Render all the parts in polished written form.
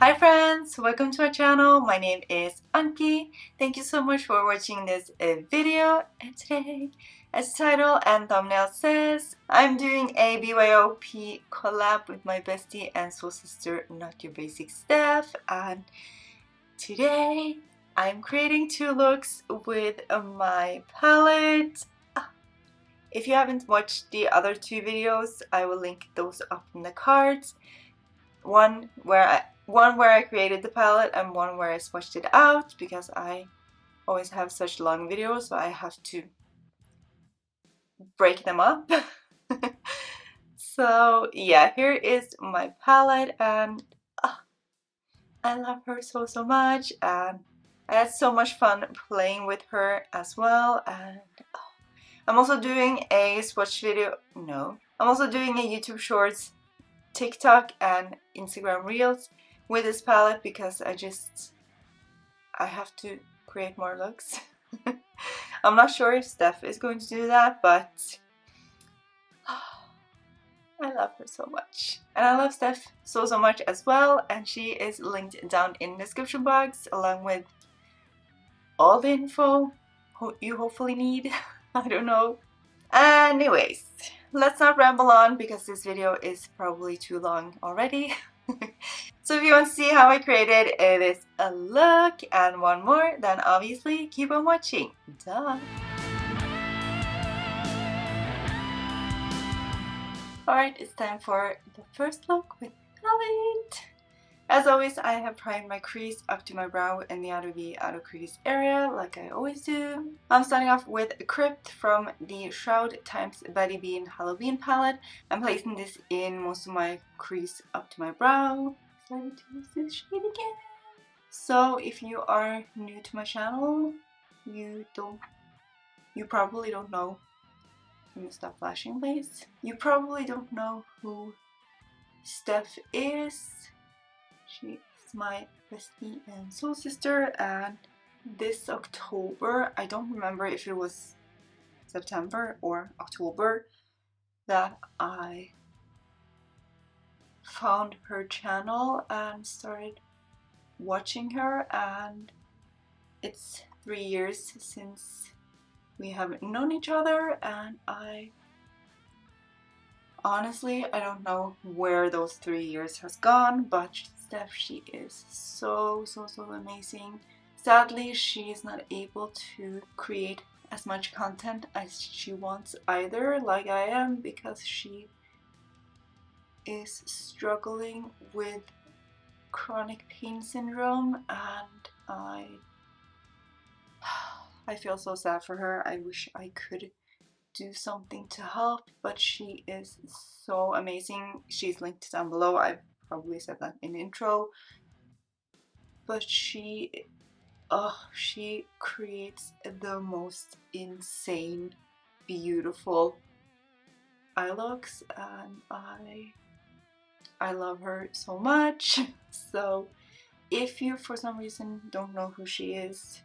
Hi friends, welcome to my channel. My name is Anki. Thank you so much for watching this video. And today, as the title and thumbnail says, I'm doing a BYOP collab with my bestie and soul sister NotYourBasicSteph. And today, I'm creating two looks with my palette. If you haven't watched the other two videos, I will link those up in the cards. One where I created the palette and one where I swatched it out, because I always have such long videos, so I have to break them up. So yeah, here is my palette, and I love her so much, and I had so much fun playing with her as well. And I'm also doing a swatch video. No, I'm also doing a YouTube Shorts, TikTok and Instagram Reels with this palette, because I have to create more looks. I'm not sure if Steph is going to do that, but I love her so much. And I love Steph so much as well, and she is linked down in the description box along with all the info you hopefully need. I don't know. Anyways, let's not ramble on, because this video is probably too long already. So if you want to see how I created this look and one more, then obviously keep on watching. Duh! Alright, it's time for the first look with palette. As always, I have primed my crease up to my brow in the outer crease area, like I always do. I'm starting off with Crypt from the Shroud x Battybean Hallobean palette. I'm placing this in most of my crease up to my brow. Excited to use this shade again. So if you are new to my channel, you probably don't know. Let me stop flashing, please. You probably don't know who Steph is. She is my bestie and soul sister, and this October, I don't remember if it was September or October, that I found her channel and started watching her, and it's 3 years since we haven't known each other, and honestly, I don't know where those 3 years has gone, but Steph, she is so amazing. Sadly, she is not able to create as much content as she wants either, like I am, because she is struggling with chronic pain syndrome, and I feel so sad for her. I wish I could do something to help, but she is so amazing. She's linked down below. I probably said that in the intro, but she creates the most insane, beautiful eye looks, and I love her so much. So if you for some reason don't know who she is,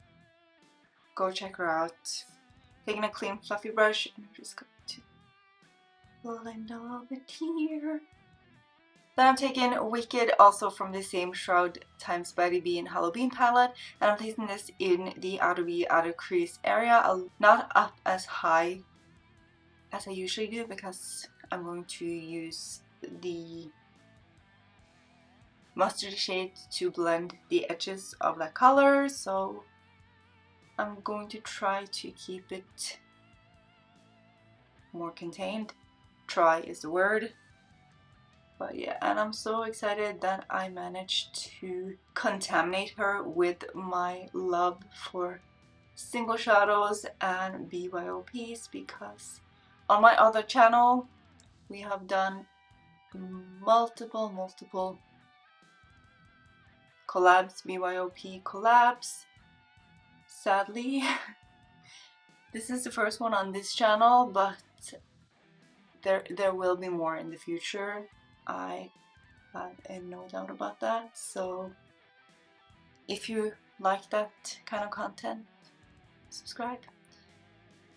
go check her out. Taking a clean fluffy brush, and I'm just going to blend a little bit here. Then I'm taking Wicked, also from the same Shroud x Battybean Hallobean palette, and I'm placing this in the outer crease area, not up as high as I usually do, because I'm going to use the mustard shade to blend the edges of that color, so I'm going to try to keep it more contained. Try is the word. But yeah, and I'm so excited that I managed to contaminate her with my love for single shadows and BYOPs, because on my other channel we have done multiple collabs, BYOP collabs. Sadly, this is the first one on this channel, but there will be more in the future. I have no doubt about that. So if you like that kind of content, subscribe.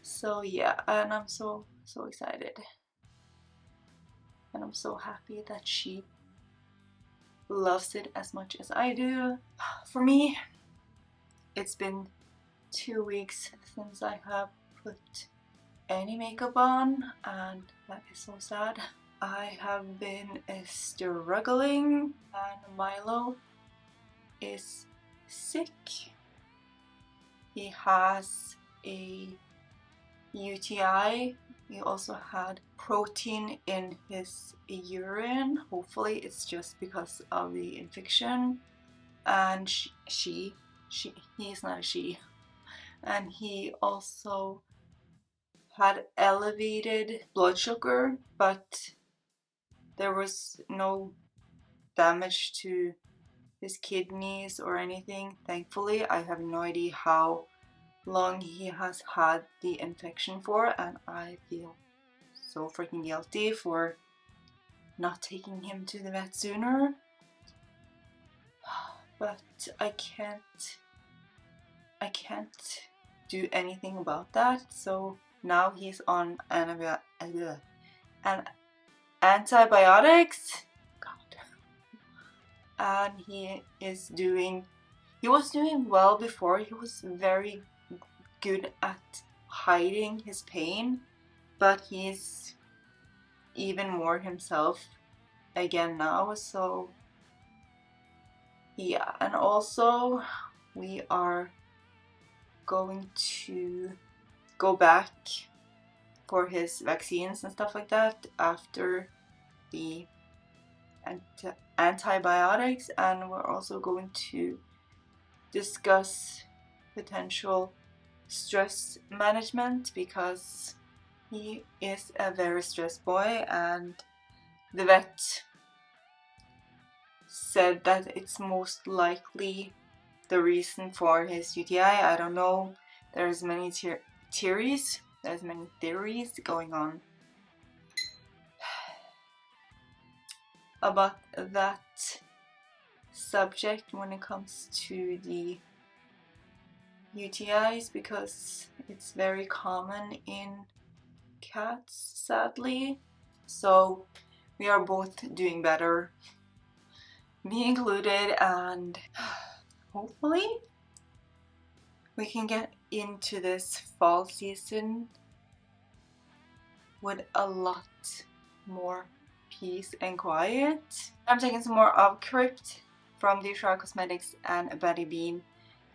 So yeah, and I'm so excited, and I'm so happy that she loves it as much as I do. For me, it's been 2 weeks since I have put any makeup on, and that is so sad. I have been struggling, and Milo is sick. He has a UTI. He also had protein in his urine. Hopefully it's just because of the infection. And he is not a she. And he also had elevated blood sugar, but there was no damage to his kidneys or anything, thankfully. I have no idea how long he has had the infection for, and I feel so freaking guilty for not taking him to the vet sooner. But I can't do anything about that. So now he's on antibiotics. God. And he was doing well before. He was very good at hiding his pain, but he's even more himself again now. So yeah, and also we are going to go back for his vaccines and stuff like that after the antibiotics, and we're also going to discuss potential stress management because he is a very stressed boy, and the vet said that it's most likely the reason for his UTI. I don't know. There's many theories. There's many theories going on about that subject when it comes to the UTIs, because it's very common in cats, sadly. So we are both doing better, me included, and hopefully we can get into this fall season with a lot more peace and quiet. I'm taking some more of Crypt from the Shroud Cosmetics and Battybean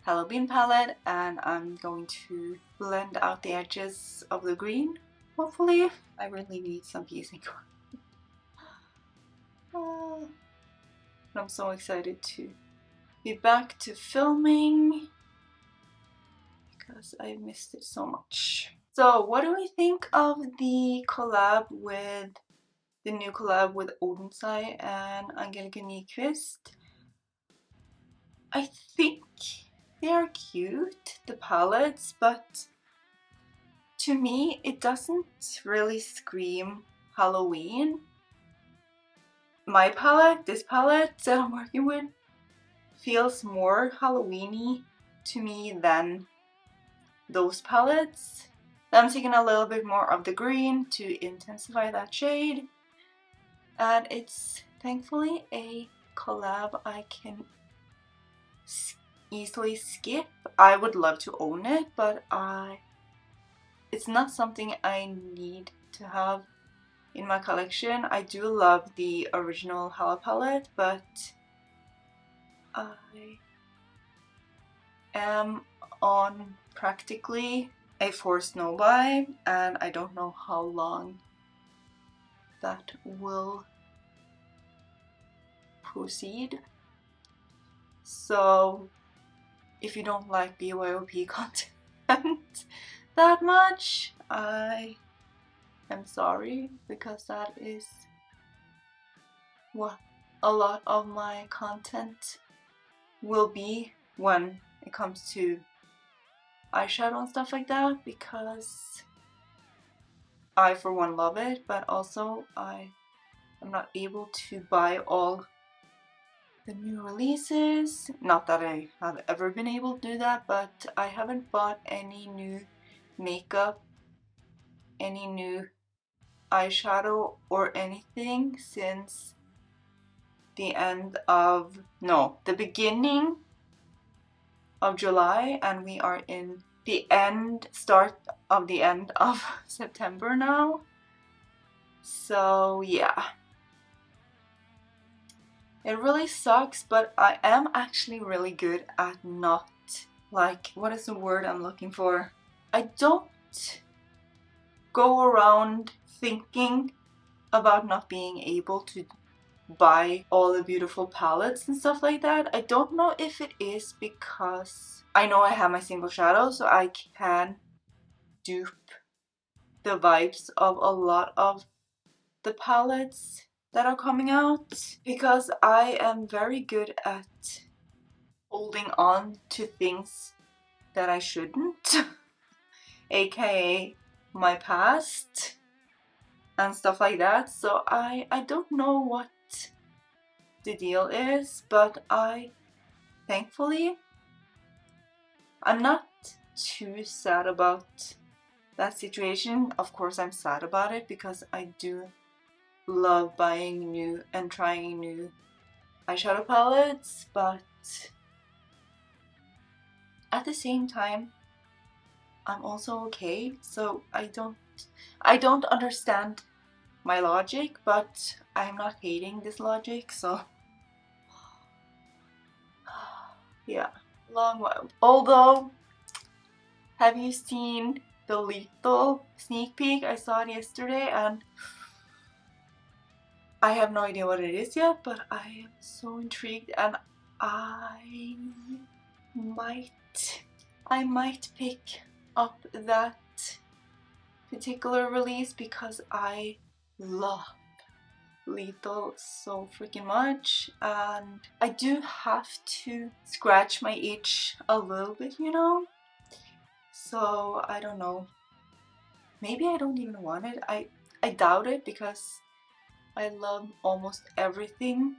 Hallobean palette, and I'm going to blend out the edges of the green, hopefully. I really need some peace and quiet. I'm so excited to be back to filming because I missed it so much. So what do we think of the new collab with Odensai and Angelica Nyqvist? I think they are cute, the palettes, but to me it doesn't really scream Halloween. My palette, this palette that I'm working with, feels more Halloween-y to me than those palettes. I'm taking a little bit more of the green to intensify that shade, and it's thankfully a collab I can easily skip. I would love to own it, but it's not something I need to have in my collection. I do love the original Hala palette, but I am on practically a forced no buy, and I don't know how long that will proceed. So if you don't like BYOP content that much, I am sorry, because that is what a lot of my content will be when it comes to eyeshadow and stuff like that, because I for one love it, but also I am not able to buy all the new releases. Not that I have ever been able to do that, but I haven't bought any new makeup, any new eyeshadow or anything since the beginning of July, and we are in the start of the end of September now. So yeah, it really sucks, but I am actually really good at not, like, what is the word I'm looking for? I don't go around thinking about not being able to buy all the beautiful palettes and stuff like that. I don't know if it is because I know I have my single shadow, so I can dupe the vibes of a lot of the palettes that are coming out, because I am very good at holding on to things that I shouldn't, aka my past and stuff like that. So I don't know what the deal is, but thankfully I'm not too sad about that situation. Of course I'm sad about it because I do love buying new and trying new eyeshadow palettes, but at the same time I'm also okay. So I don't understand my logic, but I'm not hating this logic, so yeah, long while. Although, have you seen the Lethal sneak peek? I saw it yesterday and I have no idea what it is yet, but I am so intrigued, and I might pick up that particular release because I love Lethal so freaking much, and I do have to scratch my itch a little bit, you know? So I don't know. Maybe I don't even want it. I doubt it because I love almost everything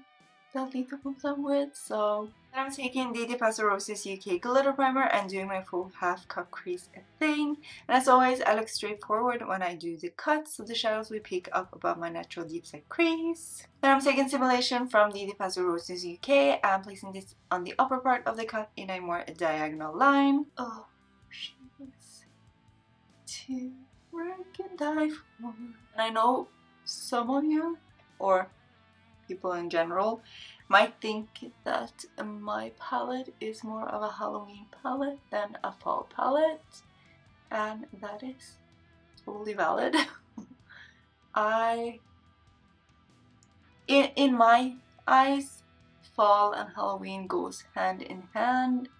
that Lethal comes up with. So then I'm taking the Pastel Roses UK Glitter Primer and doing my full half cut crease thing. And as always, I look straightforward when I do the cuts, so the shadows will pick up above my natural deep set crease. Then I'm taking Simulation from the Pastel Roses UK and placing this on the upper part of the cut in a more diagonal line. Oh, she is to work and die for. And I know some of you, or people in general, might think that my palette is more of a Halloween palette than a fall palette, and that is totally valid. In my eyes, fall and Halloween goes hand in hand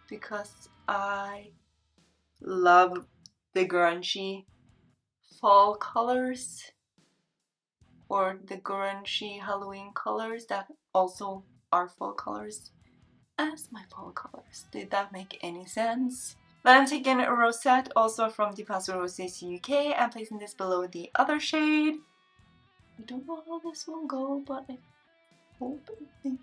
because I love the grungy fall colors, or the grungy Halloween colors that also are fall colors as my fall colors. Did that make any sense? Then I'm taking a Rosette, also from the Pastel Roses UK, and placing this below the other shade. I don't know how this will go, but I think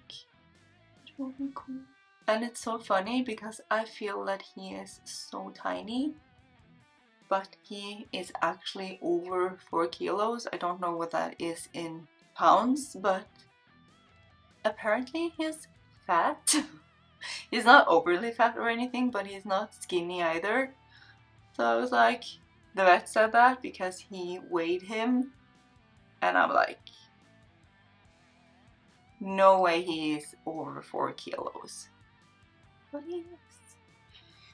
it will be cool. And it's so funny because I feel that he is so tiny, but he is actually over 4 kilos. I don't know what that is in pounds, but apparently he's fat. He's not overly fat or anything, but he's not skinny either. So I was like, the vet said that because he weighed him, and I'm like, no way he is over 4 kilos. But he is.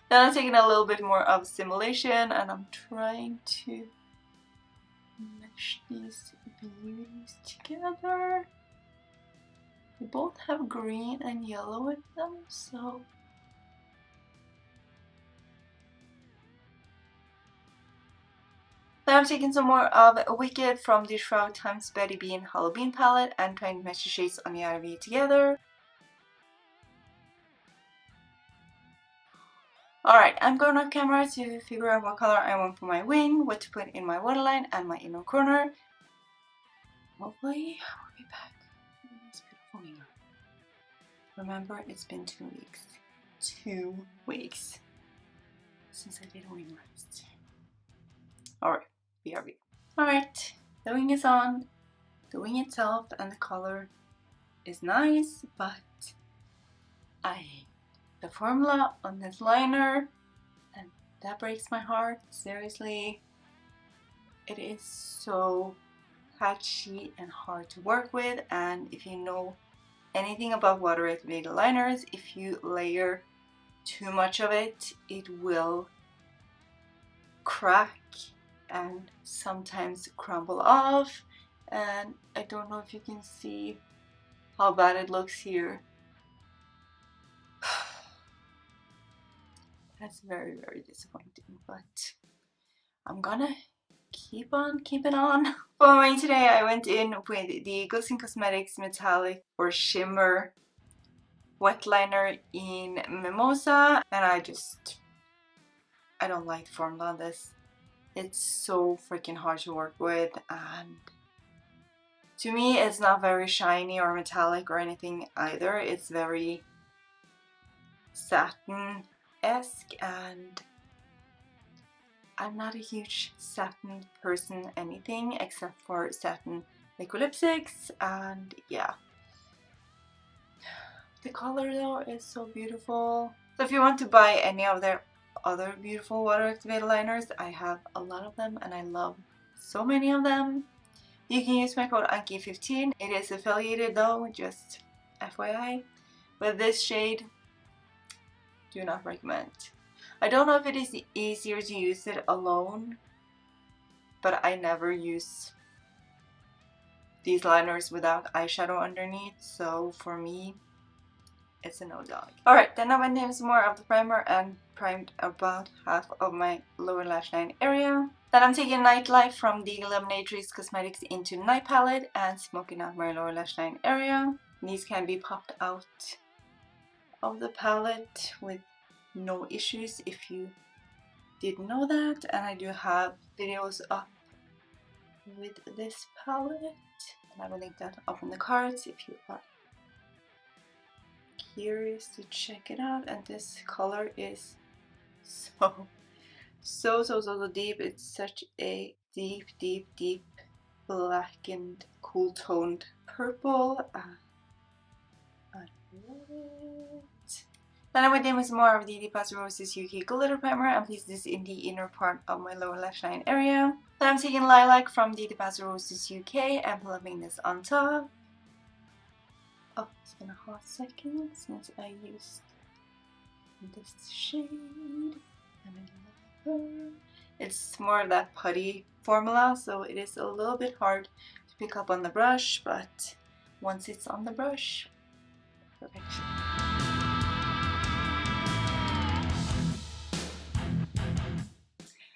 Then I'm taking a little bit more of Simulation, and I'm trying to mesh these beauties together. They both have green and yellow in them, so then I'm taking some more of Wicked from the Shroud times Battybean Hallobean palette and trying to match the shades on the outer V together. Alright, I'm going off camera to figure out what color I want for my wing, what to put in my waterline and my inner corner. Hopefully, I'll be back in this beautiful wing. Remember, it's been 2 weeks. 2 weeks since I did a wing last. Alright, BRB. Alright, the wing is on. The wing itself and the color is nice, but the formula on this liner, and that breaks my heart, seriously. It is so patchy and hard to work with, and if you know anything about water activated liners, if you layer too much of it, it will crack and sometimes crumble off. And I don't know if you can see how bad it looks here. That's very, very disappointing, but I'm gonna keep on keeping on. For me today, I went in with the Glistening Cosmetics Metallic or Shimmer wet liner in Mimosa, and I don't like the formula on this. It's so freaking hard to work with, and to me it's not very shiny or metallic or anything either. It's very satin-esque, and I'm not a huge satin person anything except for satin liquid lipsticks, and yeah. The color though is so beautiful. So if you want to buy any of their other beautiful water activated liners, I have a lot of them and I love so many of them. You can use my code Anki15. It is affiliated though, just FYI. But this shade, do not recommend. I don't know if it is easier to use it alone, but I never use these liners without eyeshadow underneath, so for me it's a no dog. Alright, then I went in some more of the primer and primed about half of my lower lash line area. Then I'm taking Nightlife from the Illuminatrix Cosmetics into Night Palette and smoking out my lower lash line area. These can be popped out of the palette with no issues if you didn't know that. And I do have videos up with this palette, and I will link that up in the cards if you are curious to check it out. And this color is so deep. It's such a deep blackened cool toned purple. I love it. Then I went in with some more of the Pastel Roses UK Glitter Primer and placed this in the inner part of my lower lash line area. Then I'm taking Lilac from the Pastel Roses UK and plumping this on top. Oh, it's been a hot second since I used this shade, and I love her. It's more of that putty formula, so it is a little bit hard to pick up on the brush, but once it's on the brush, perfection.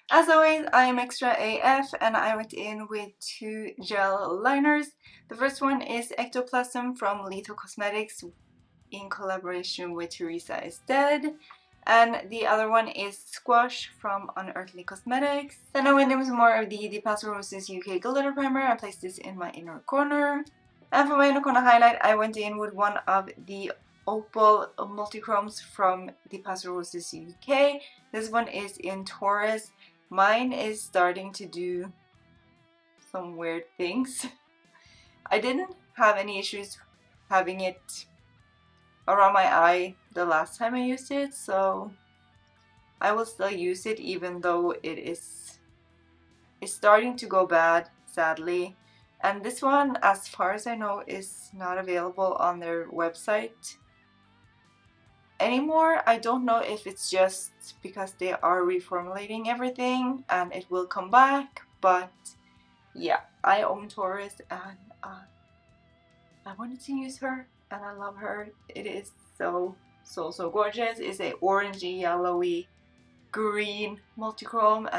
As always, I am extra AF and I went in with two gel liners. The first one is Ectoplasm from Lethal Cosmetics in collaboration with Teresa is Dead. And the other one is Squash from Unearthly Cosmetics. Then I went in with more of the Pastel Roses UK Glitter Primer and placed this in my inner corner. And for my inner corner highlight, I went in with one of the Opal multichromes from the Pastel Roses UK. This one is in Taurus. Mine is starting to do some weird things. I didn't have any issues having it around my eye the last time I used it, so I will still use it even though it's starting to go bad, sadly. And this one, as far as I know, is not available on their website anymore. I don't know if it's just because they are reformulating everything and it will come back, but yeah, I own Taurus and I wanted to use her and I love her. It is so gorgeous. It's a orangey, yellowy, green multichrome.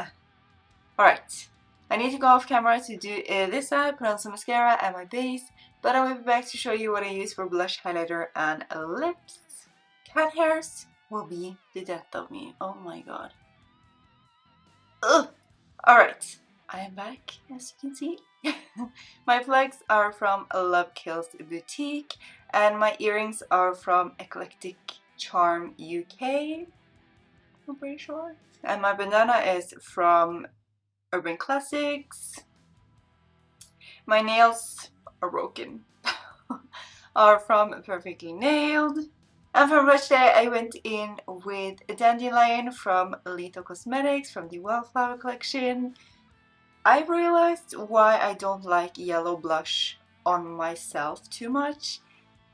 Alright, I need to go off camera to do this side, put on some mascara and my base, but I will be back to show you what I use for blush, highlighter and lips. Cat hairs will be the death of me. Oh my god. Ugh. Alright, I am back, as you can see. My plugs are from Love Kills Boutique and my earrings are from Eclectic Charm UK, I'm pretty sure. And my bandana is from Urban Classics. My nails are broken. are from Perfectly Nailed. And from Blush Day, I went in with Dandelion from Lethal Cosmetics from the Wildflower collection. I realized why I don't like yellow blush on myself too much.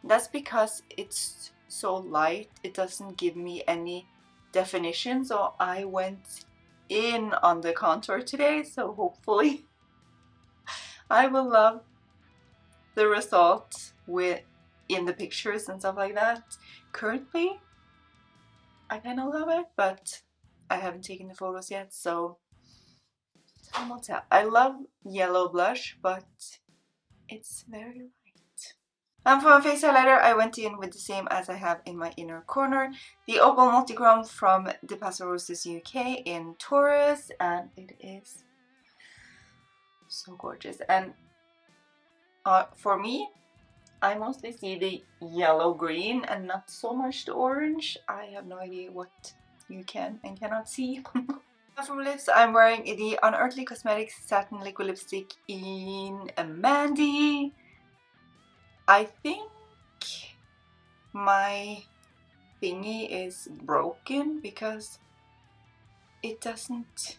That's because it's so light, it doesn't give me any definition, so I went in on the contour today, so hopefully I will love the result in the pictures and stuff like that. Currently, I kind of love it, but I haven't taken the photos yet, so time will tell. I love yellow blush, but it's very light. And for my face highlighter, I went in with the same as I have in my inner corner, the Opal Multichrome from the Pastel Roses UK in Taurus, and it is so gorgeous. And for me, I mostly see the yellow green and not so much the orange. I have no idea what you can and cannot see. For lips, I'm wearing the Unearthly Cosmetics Satin Liquid Lipstick in Mandy. I think my thingy is broken because it doesn't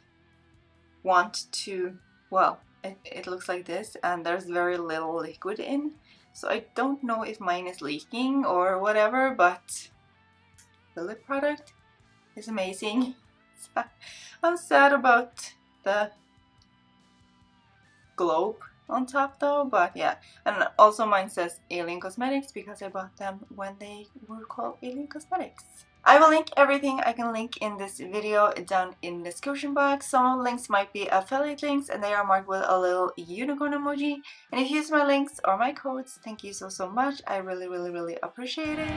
want to, well, it looks like this and there's very little liquid in. So I don't know if mine is leaking or whatever, but the lip product is amazing. I'm sad about the globe on top though, but yeah. And also mine says Alien Cosmetics because I bought them when they were called Alien Cosmetics. I will link everything I can link in this video down in the description box. Some of the links might be affiliate links and they are marked with a little unicorn emoji. And if you use my links or my codes, thank you so much. I really appreciate it.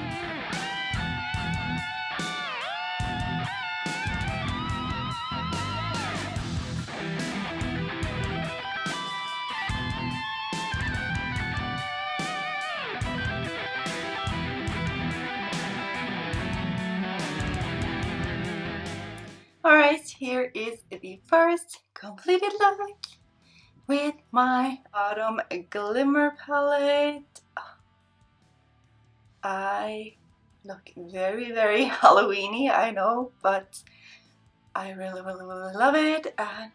Alright, here is the first completed look with my Autumn Glimmer palette. I look very Halloweeny, I know, but I really love it, and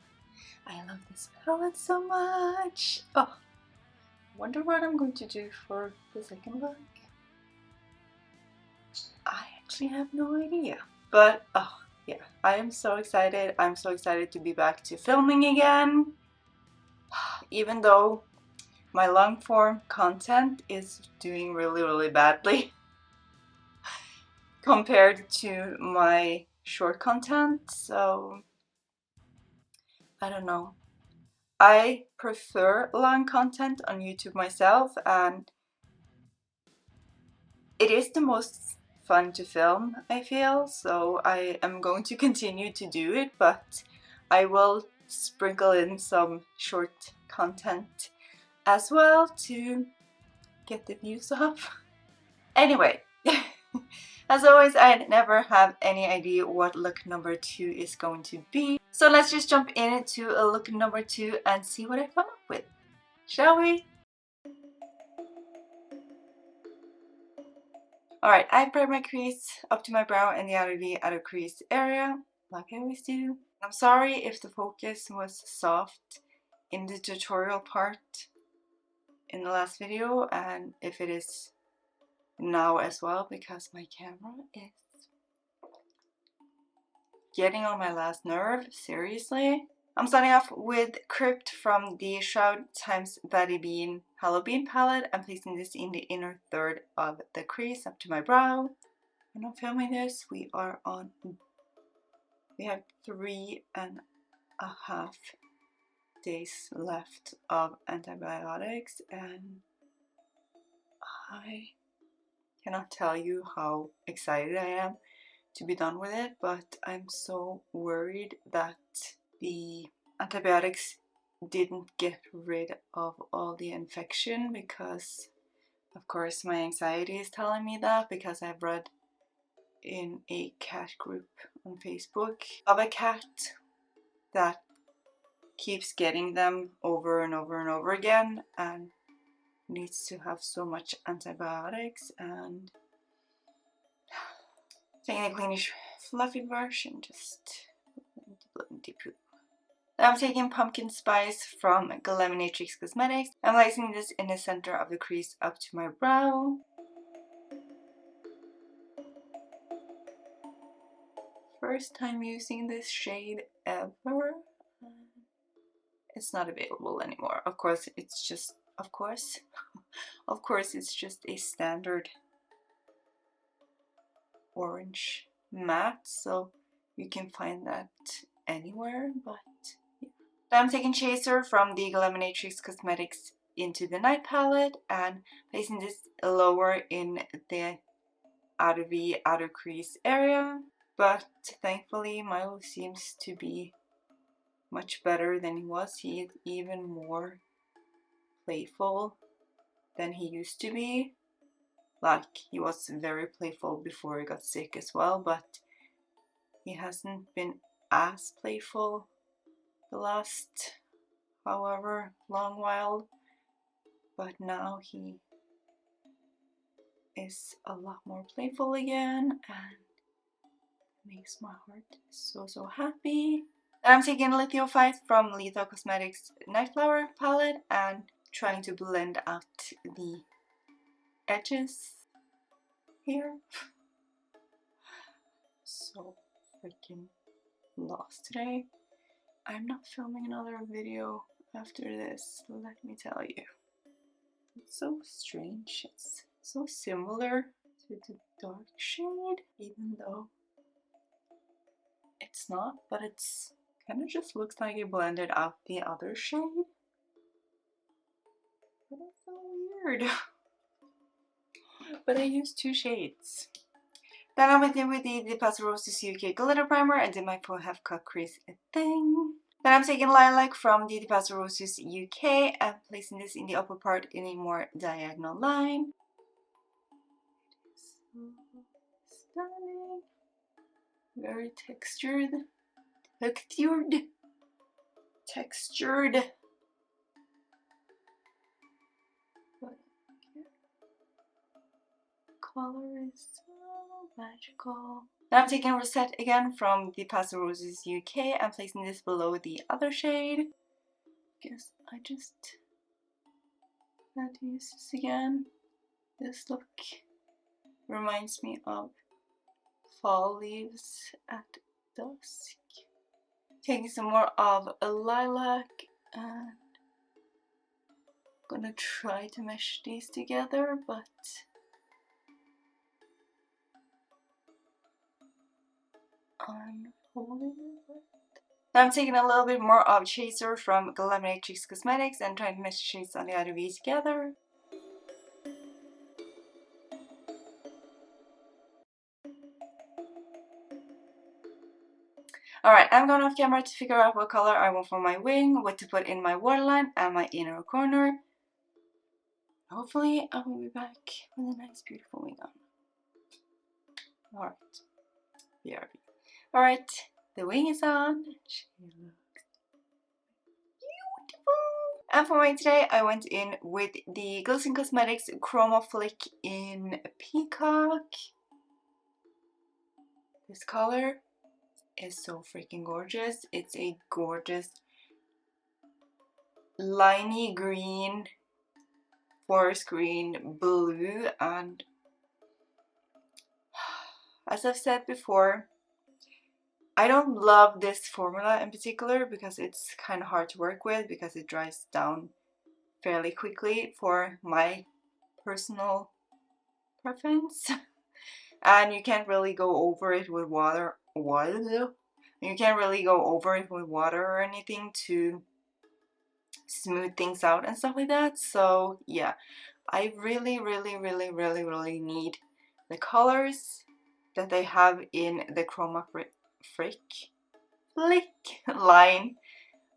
I love this palette so much. Oh, I wonder what I'm going to do for the second look. I actually have no idea, but oh yeah, I am so excited. I'm so excited to be back to filming again, even though my long form content is doing really badly compared to my short content, so I don't know. I prefer long content on YouTube myself, and it is the most fun to film, I feel, so I am going to continue to do it, but I will sprinkle in some short content as well to get the views up. Anyway, as always, I never have any idea what look number 2 is going to be, so let's just jump into a look number 2 and see what I come up with, shall we? Alright, I primed my crease up to my brow and the outer crease area, like I always do. I'm sorry if the focus was soft in the tutorial part in the last video, and if it is now as well, because my camera is getting on my last nerve, seriously. I'm starting off with Crypt from the Shroud x Battybean Hallobean palette. I'm placing this in the inner third of the crease up to my brow. When I'm filming this, we have 3.5 days left of antibiotics, and I cannot tell you how excited I am to be done with it, but I'm so worried that the antibiotics didn't get rid of all the infection, because of course my anxiety is telling me that, because I've read in a cat group on Facebook of a cat that keeps getting them over and over again, and needs to have so much antibiotics, and taking a cleanish fluffy brush and just blending poo. I'm taking Pumpkin Spice from Glamminatrix Cosmetics. I'm placing this in the center of the crease up to my brow. First time using this shade ever. It's not available anymore. Of course, it's just, of course it's just a standard orange matte, so you can find that anywhere, but yeah. I'm taking Chaser from the Glamminatrix Cosmetics Into the Night palette and placing this lower in the outer V, outer crease area. But thankfully Milo seems to be much better than he was. He is even more playful than he used to be. Like, he was very playful before he got sick as well, but he hasn't been as playful the last however long while. But now he is a lot more playful again, and makes my heart so happy. I'm taking Lithiophyte from Litho Cosmetics Nightflower palette and trying to blend out the edges here. So freaking lost today. I'm not filming another video after this, let me tell you. It's so strange. It's so similar to the dark shade, even though it's not, but it's kind of just looks like it blended out the other shade. But it's so weird. But I used two shades. Then I went in with the Pastel Roses UK Glitter Primer and did my full half cut crease thing. Then I'm taking Lilac from the Pastel Roses UK and placing this in the upper part in a more diagonal line. So stunning. Very textured. Color is so magical. Now I'm taking Rosette again from the Pastel Roses UK and placing this below the other shade. Guess I just had to use this again. This look reminds me of fall leaves at dusk. Taking some more of a lilac and gonna try to mesh these together, but I'm holding it. Now I'm taking a little bit more of Chaser from Glamminatrix Cosmetics and trying to mesh the shades on the outer V together. Alright, I'm going off camera to figure out what color I want for my wing, what to put in my waterline and my inner corner. Hopefully I will be back with a nice beautiful wing on. Alright, BRB. Alright, the wing is on. She looks beautiful. And for mine today, I went in with the Glistening Cosmetics Chroma Flick in Peacock. This color is so freaking gorgeous. It's a gorgeous liney green, forest green, blue, and as I've said before, I don't love this formula in particular because it's kind of hard to work with because it dries down fairly quickly for my personal preference. And you can't really go over it with water. You can't really go over it with water or anything to smooth things out and stuff like that. So yeah, I really need the colors that they have in the Chroma Flick line.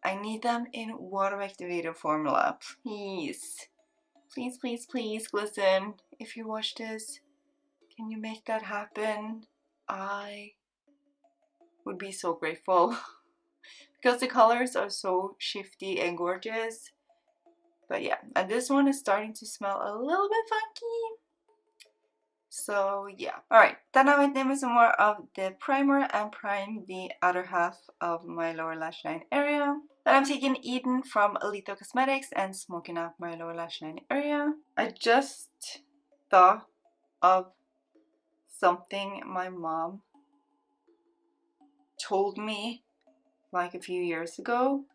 I need them in water activated formula. Please, listen. If you watch this, can you make that happen? I would be so grateful because the colors are so shifty and gorgeous. But yeah, and this one is starting to smell a little bit funky. So yeah. Alright, then I went in with some more of the primer and primed the outer half of my lower lash line area. Then I'm taking Eden from Alito Cosmetics and smoking out my lower lash line area. I just thought of something my mom told me like a few years ago.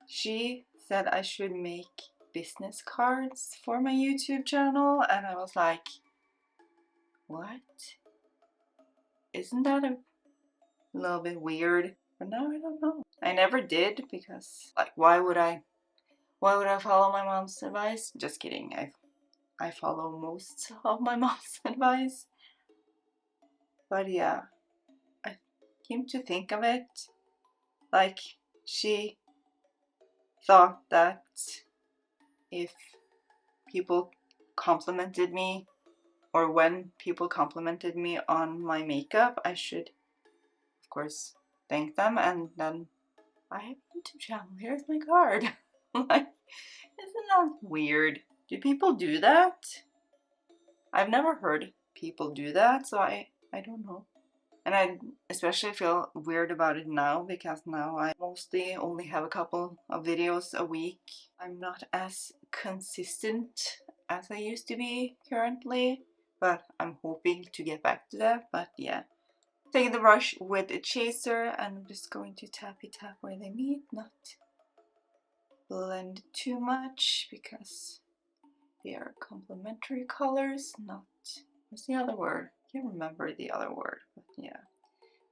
She said I should make business cards for my YouTube channel, and I was like, what? Isn't that a little bit weird? But now I don't know. I never did because, like, why would I follow my mom's advice? Just kidding. I follow most of my mom's advice. But yeah, I came to think of it, like, she thought that if people complimented me, or when people complimented me on my makeup, I should, of course, thank them, and then I have a YouTube channel, here's my card. Like, isn't that weird? Do people do that? I've never heard people do that, so I don't know. And I especially feel weird about it now, because now I mostly only have a couple of videos a week. I'm not as consistent as I used to be currently, but I'm hoping to get back to that. But yeah, taking the brush with a chaser, and I'm just going to tappy tap where they meet, not blend too much because they are complementary colors, not, what's the other word? I can't remember the other word, but yeah.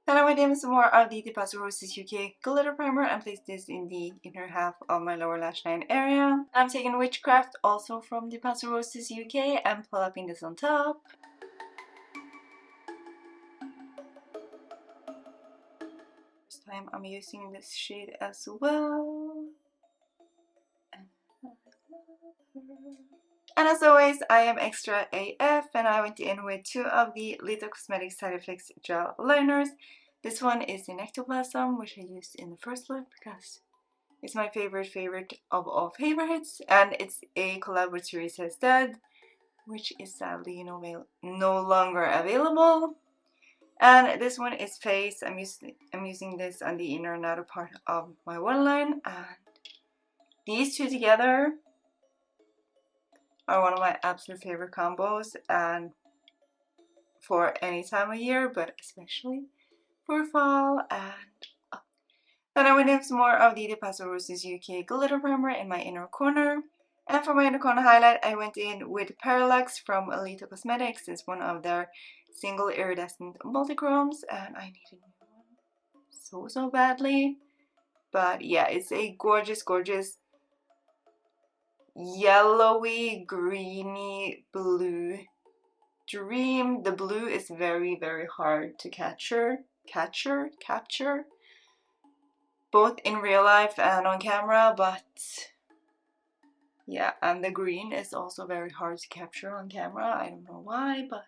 Then I went in with some more of the Pastel Roses UK Glitter Primer and placed this in the inner half of my lower lash line area. I'm taking Witchcraft, also from the Pastel Roses UK, and plopping this on top. This time I'm using this shade as well. And as always, I am extra AF, and I went in with two of the Little Cosmetics Side Effects Gel Liners. This one is in Ectoplasm, which I used in the first look because it's my favorite of all favorites, and it's a collab with Series Has Dead, which is sadly no longer available. And this one is Face. I'm using this on the inner and outer part of my waterline, and these two together are one of my absolute favorite combos, and for any time of year, but especially for fall. And then I went in some more of the Pastel Roses UK Glitter Primer in my inner corner. And for my inner corner highlight, I went in with Parallax from Alito Cosmetics. It's one of their single iridescent multichromes, and I need a new one so badly. But yeah, it's a gorgeous yellowy, greeny blue dream. The blue is very hard to capture, both in real life and on camera, but yeah, and the green is also very hard to capture on camera. I don't know why, but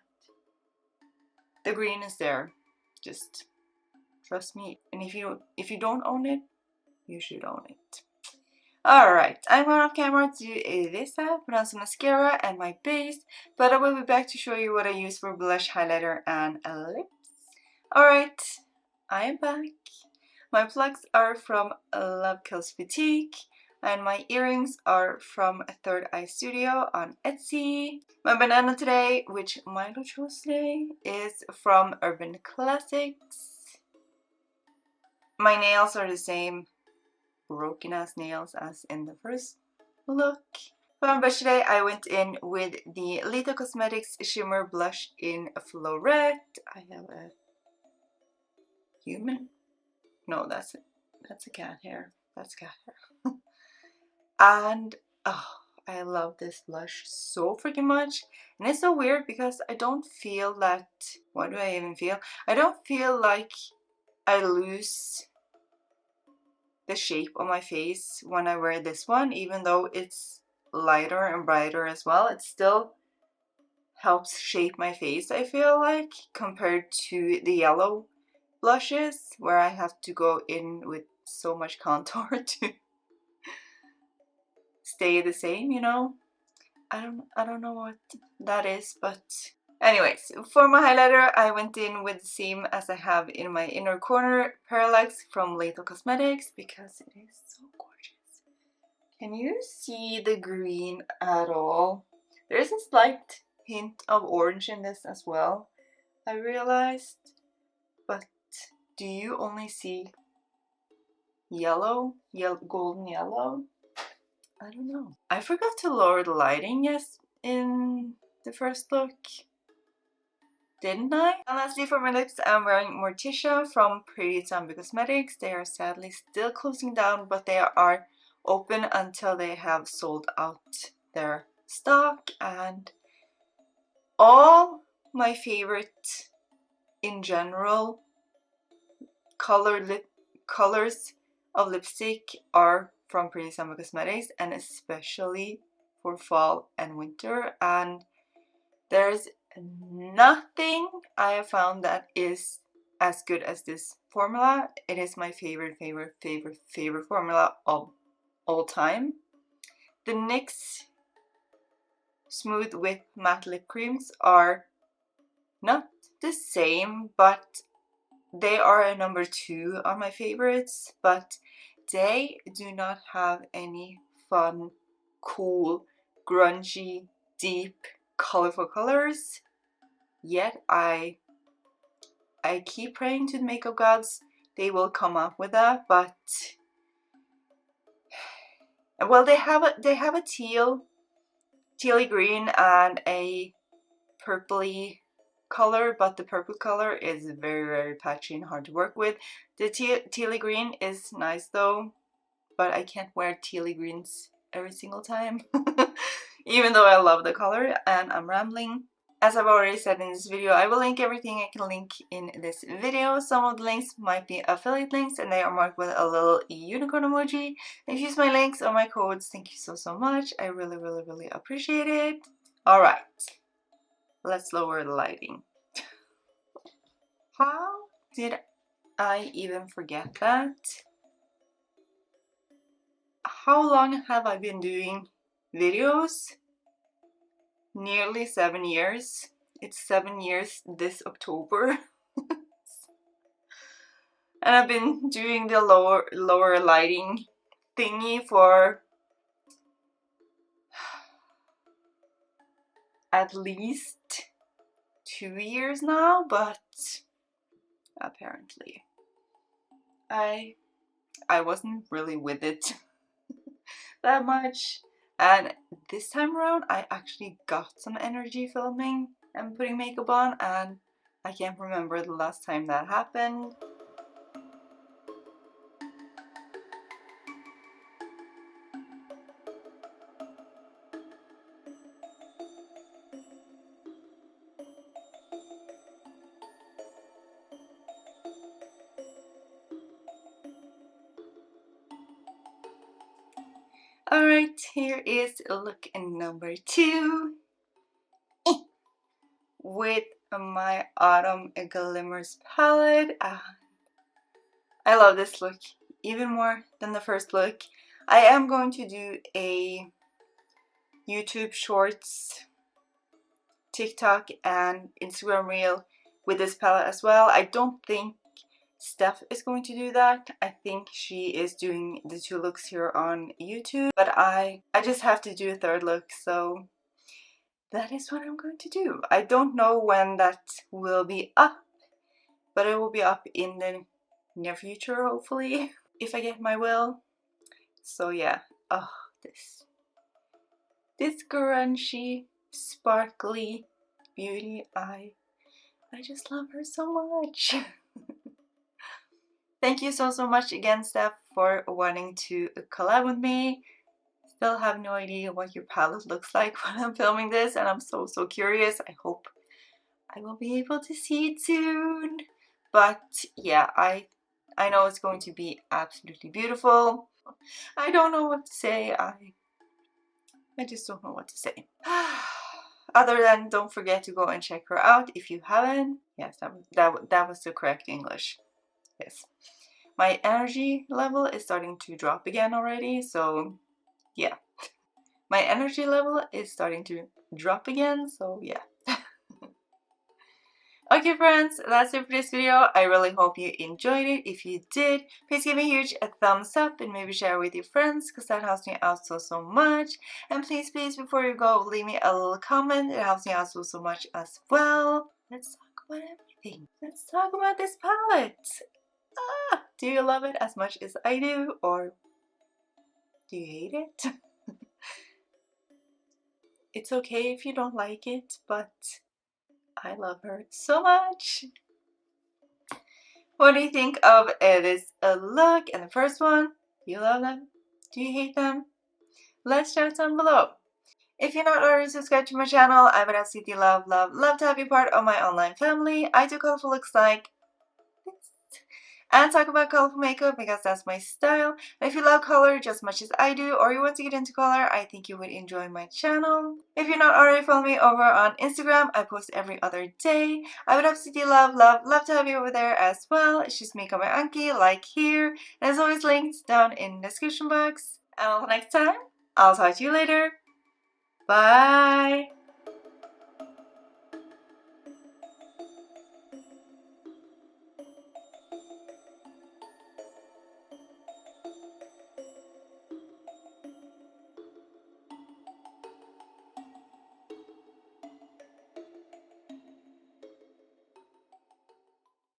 the green is there. Just trust me. And if you don't own it, you should own it. Alright, I'm going off camera to do this side, put on some mascara and my base, but I will be back to show you what I use for blush, highlighter, and lips. Alright, I am back. My plugs are from Love Kills Boutique, and my earrings are from Third Eye Studio on Etsy. My banana today, which Milo chose today, is from Urban Classics. My nails are the same broken ass nails as in the first look. For my blush today, I went in with the Lito Cosmetics Shimmer Blush in Florette. I have a human? No, that's a cat hair. That's cat hair. And oh, I love this blush so freaking much. And it's so weird because I don't feel that, what do I even feel? I don't feel like I lose the shape of my face when I wear this one, even though it's lighter and brighter as well. It still helps shape my face, I feel like, compared to the yellow blushes where I have to go in with so much contour to stay the same, you know. I don't know what that is, but anyways, for my highlighter, I went in with the same as I have in my inner corner, Parallax from Lethal Cosmetics, because it is so gorgeous. Can you see the green at all? There's a slight hint of orange in this as well, I realized, but do you only see yellow, golden yellow? I don't know. I forgot to lower the lighting, yes, in the first look, didn't I? And lastly, for my lips, I'm wearing Morticia from Pretty Zombie Cosmetics. They are sadly still closing down, but they are open until they have sold out their stock. And all my favorite, in general, colors of lipstick are from Pretty Zombie Cosmetics, and especially for fall and winter. And there's nothing I have found that is as good as this formula. It is my favorite formula of all time. The NYX Smooth Whip Matte Lip Creams are not the same, but they are a number 2 on my favorites, but they do not have any fun, cool, grungy, deep, colorful colors. Yet I keep praying to the makeup gods they will come up with that, but well, they have a tealy green and a purpley color, but the purple color is very patchy and hard to work with. The tealy green is nice though, but I can't wear tealy greens every single time even though I love the color. And I'm rambling. As I've already said in this video, I will link everything I can link in this video. Some of the links might be affiliate links and they are marked with a little unicorn emoji. If you use my links or my codes, thank you so much. I really appreciate it. Alright, let's lower the lighting. How did I even forget that? How long have I been doing videos? Nearly 7 years. It's 7 years this October. And I've been doing the lower lighting thingy for at least 2 years now, but apparently I wasn't really with it that much. And this time around I actually got some energy filming and putting makeup on, and I can't remember the last time that happened. Alright, here is look number 2 with my Autumn Glimmers palette. I love this look even more than the first look. I am going to do a YouTube Shorts, TikTok, and Instagram Reel with this palette as well. I don't think Steph is going to do that. I think she is doing the 2 looks here on YouTube, but I just have to do a 3rd look, so that is what I'm going to do. I don't know when that will be up, but it will be up in the near future, hopefully, if I get my will. So yeah, oh, this grungy, sparkly beauty, I just love her so much. Thank you so much again, Steph, for wanting to collab with me. Still have no idea what your palette looks like when I'm filming this, and I'm so curious. I hope I will be able to see it soon. But yeah, I know it's going to be absolutely beautiful. I don't know what to say. I just don't know what to say. Other than don't forget to go and check her out if you haven't. Yes, that was the correct English. Yes. My energy level is starting to drop again already, so yeah. my energy level is starting to drop again, so yeah. Okay friends, that's it for this video. I really hope you enjoyed it. If you did, please give me a huge thumbs up and maybe share with your friends because that helps me out so much. And please before you go, leave me a little comment. It helps me out so much as well. Let's talk about everything. Let's talk about this palette. Do you love it as much as I do, or do you hate it? It's okay if you don't like it, but I love her so much. What do you think of this look and the first one? Do you love them? Do you hate them? Let's chat down below. If you're not already subscribed to my channel, I would absolutely love to have you part of my online family. I do colorful looks like this and talk about colorful makeup because that's my style. And if you love color just as much as I do, or you want to get into color, I think you would enjoy my channel. If you're not already following me over on Instagram, I post every other day. I would absolutely love to have you over there as well. It's just me, my Anki, like here. And as always, linked down in the description box. And until next time, I'll talk to you later. Bye!